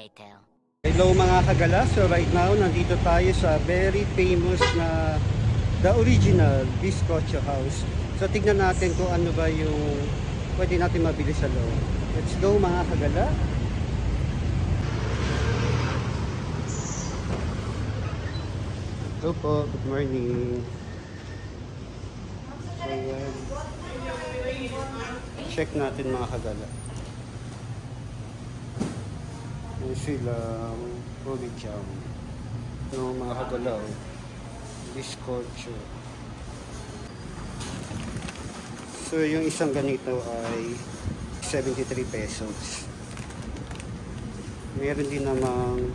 later. Hello mga kagala, so right now nandito tayo sa very famous na The Original Bizcocho House. So tignan natin kung ano ba yung pwede natin mabili sa loob. Let's go mga kagala. Hello po, good morning. So yan, check natin mga kagala. Yung silang holy jam. No, mga kagalaw. Bizcocho. So yung isang ganito ay 73 pesos. Meron din namang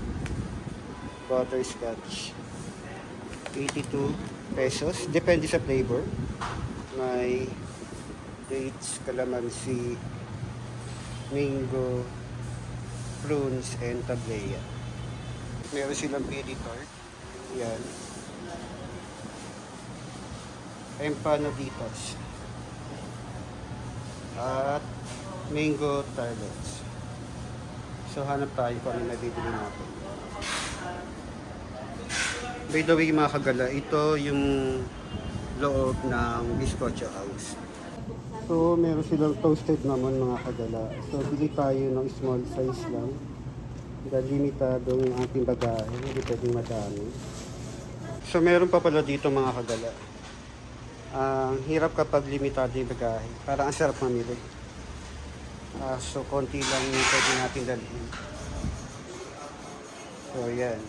butterscotch 82 pesos. Depende sa flavor. May dates, calamansi, mango, prunes, and tablea. Meron silang peri tart. Yan. Empanaditas. At mango tartlets. So hanap tayo kung ano nabibili natin. By the way mga kagala, ito yung loob ng Bizcocho House. So meron silang toasted naman mga kagala. So bili tayo ng small size lang. Dahil limitado yung ating bagahe, hindi pwedeng madami. So meron pa pala dito mga kagala. Ang hirap kapag limitado yung bagahe. Parang ang sarap mamili. So konti lang yung pwede natin dalhin. So yan.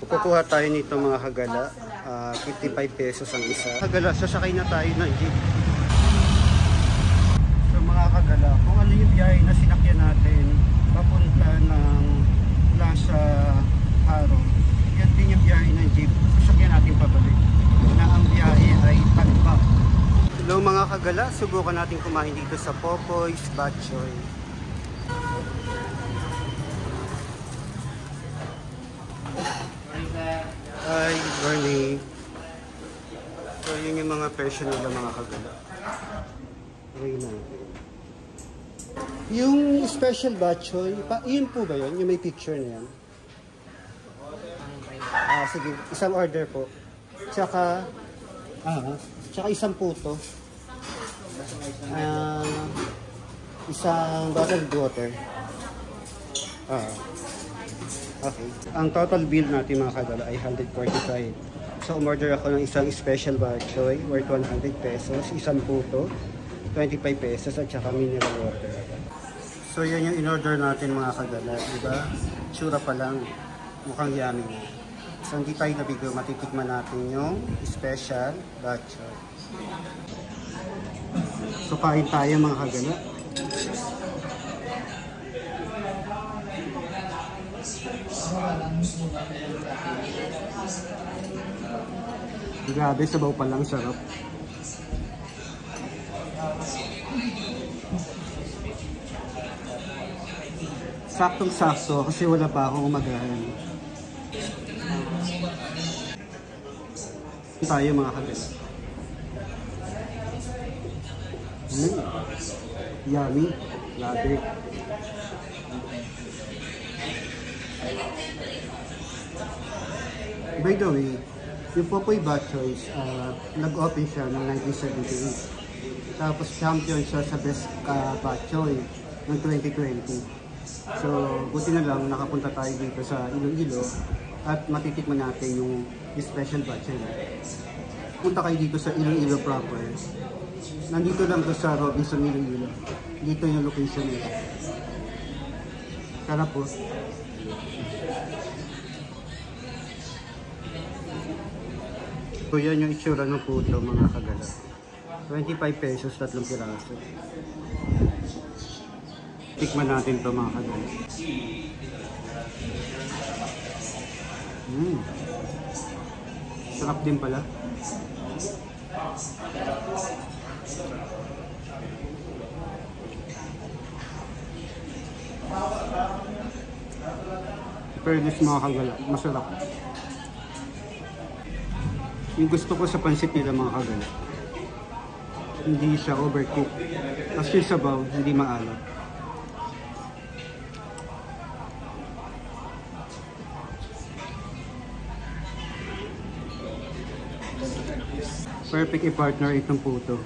Kukuha tayo nito mga kagala. 55 pesos ang isa. Kagala, sasakay na tayo ng jeep. So mga kagala, kung ano yung biyahe na sinakyan natin papunta ng Plaza Haro, yan din yung biyahe ng jeep. Sasakyan natin pabalik. Na ang biyahe ay Talbak. Hello mga kagala, subukan natin kumain dito sa Popoy's Batchoy. Hi, good morning. So yun yung mga presyo nila mga kagala. Okay natin. Yung special batchoy, yun po ba yun? Yung may picture na yan? Sige, isang order po. Tsaka isang puto. Isang bottled water. Okay. Ang total bill natin mga kagala ay 145. So umorder ako ng isang special batchoy worth 100 pesos, isang puto 25 pesos at saka mineral water. So yan yung in-order natin mga kagala, diba? Tsura pa lang, mukhang yummy na. So hindi tayo nabigo, matitikman natin yung special batchoy. So kain tayo mga kagala. Grabe, sabaw pa lang, sarap. Saktong-sakto kasi wala pa akong umagahan. Tayo mga kagala. Yummy. Grabe. By the way, yung Popoy Batchoys, nag-open siya noong 1978. Tapos champion siya sa Best Batchoy noong 2020. So, buti na lang nakapunta tayo dito sa Iloilo at matitikman natin yung special batchoy. Punta kayo dito sa Iloilo proper. Nandito lang to sa Robinson Iloilo. Dito yung location nito. Sarap po. So yan yung itsura ng puto mga kagala. 25 pesos, 3 piraso. Tikman natin to mga kagala. Sarap din pala. Fairness mga kagala, masarap. Yung gusto ko sa pansit nila mga kagala, hindi siya overcooked. Tapos yung sabaw, hindi maalat. Perfect i-partner itong puto.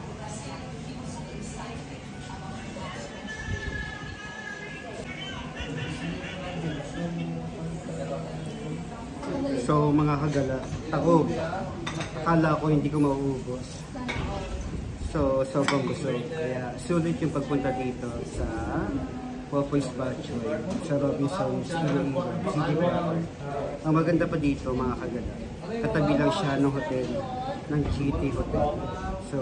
So mga kagala, ako, akala ko hindi ko mauubos. So sobrang busog. Kaya sulit yung pagpunta dito sa Popoy's Batchoy, sa Robinson's City Proper. Ang maganda pa dito mga kagala, katabi lang siya ng hotel, ng GT Hotel. So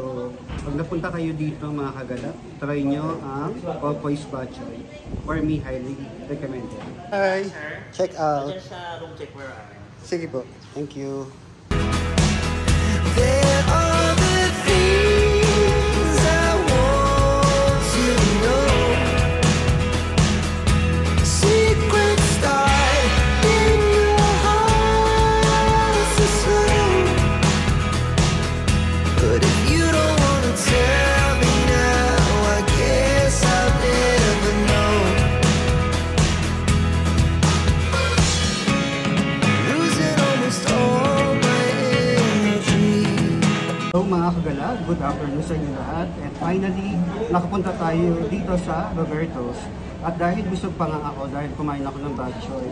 pag napunta kayo dito mga kagala, try nyo ang Popoy's Batchoy. For me, highly recommended. Hi! Check out. Room check where are you? Sige po. Thank you. There are the things I want to know. Secrets start in your heart so slow. But if you don't wanna tell me now, I guess I'll never know. Losing almost all my energy. So mga kagala, good afternoon sa inyo lahat. And finally, nakapunta tayo dito sa Roberto's. At dahil busog pa nga ako, dahil kumain ako ng batchoy,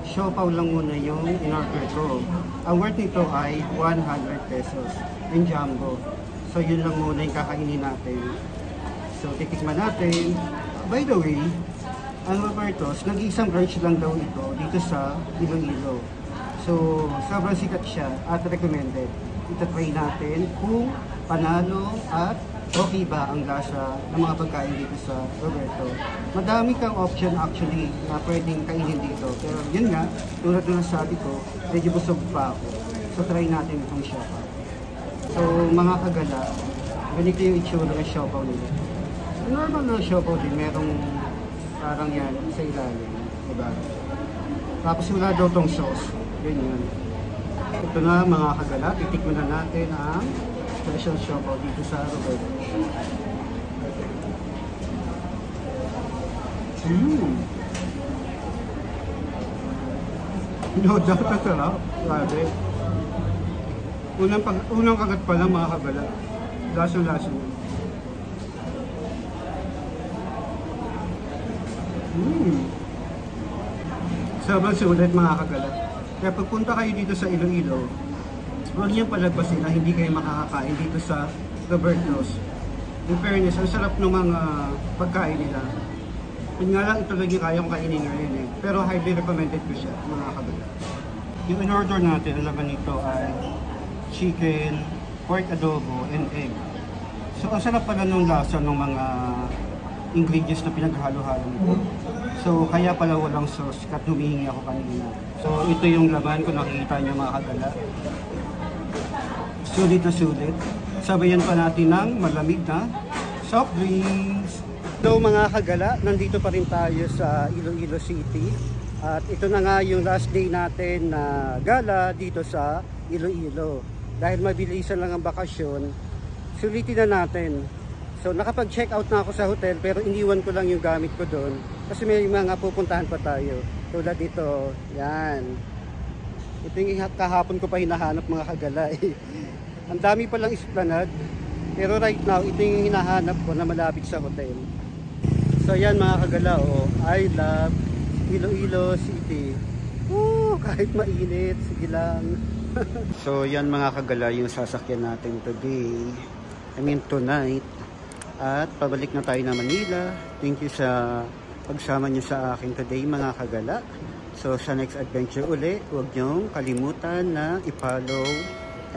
siopaw lang muna yung in-order ko. Ang worth nito ay 100 pesos in jumbo. So yun lang muna yung kakainin natin. So titikman natin. By the way, ang Roberto's, nag-iisang branch lang daw ito dito sa Iloilo. So sobrang sikat siya at recommended. Itatry natin kung panalo at okay ba ang lasa ng mga pagkain dito sa Roberto. Madami kang option actually na pwedeng kainin dito. Pero yun nga, tulad na sabi ko, medyo busog pa ako. So try natin itong siopaw. So mga kagala, ganito yung itsura ng siopaw nila. Normal na siopaw din, merong parang yan sa ilalim. Diba? Tapos wala daw tong sauce. Ganyan. Ito na mga kagala, titikman na natin ang special siopaw dito sa Roberto. No doubt na sarap. Grabe. Unang kagat pa lang mga kagala. Lasang-lasa niya. Sobrang sulit mga kagala. Kaya pagpunta kayo dito sa Iloilo, huwag niyong palagpasin na hindi kayo makakakain dito sa Roberto's. In fairness, ang sarap ng mga pagkain nila. Yun nga lang, ito lang yung kaya kong kainin ngayon eh. Pero highly recommended ko siya, mga kabila. Yung in-order natin, ang laman nito ay chicken, pork adobo, and egg. So, ang sarap pala ng lasa ng mga ingredients na pinaghalo-halo nito. So, kaya pala walang sauce, kat humihingi ako kanina. So, ito yung laman kung nakikita niyo mga kagala. Sulit na sulit. Sabayan pa natin ng malamig na soft drinks. So mga kagala, nandito pa rin tayo sa Iloilo City. At ito na nga yung last day natin na gala dito sa Iloilo. Dahil mabilisan lang ang bakasyon, sulitin na natin. So nakapag-check out na ako sa hotel pero iniwan ko lang yung gamit ko doon. Kasi may mga pupuntahan pa tayo. Tulad dito, yan. Ito yung kahapon ko pa hinahanap mga kagala eh. Ang dami palang esplanade. Pero right now, ito yung hinahanap ko na malapit sa hotel. So yan mga kagala, oh, I love Iloilo City. Kahit mainit, sige lang. So yan mga kagala yung sasakyan natin today. I mean tonight. At pabalik na tayo na Manila. Thank you sa pagsama nyo sa akin today mga kagala. So sa next adventure uli, huwag nyong kalimutan na i-follow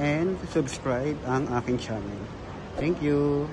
and subscribe ang aking channel. Thank you!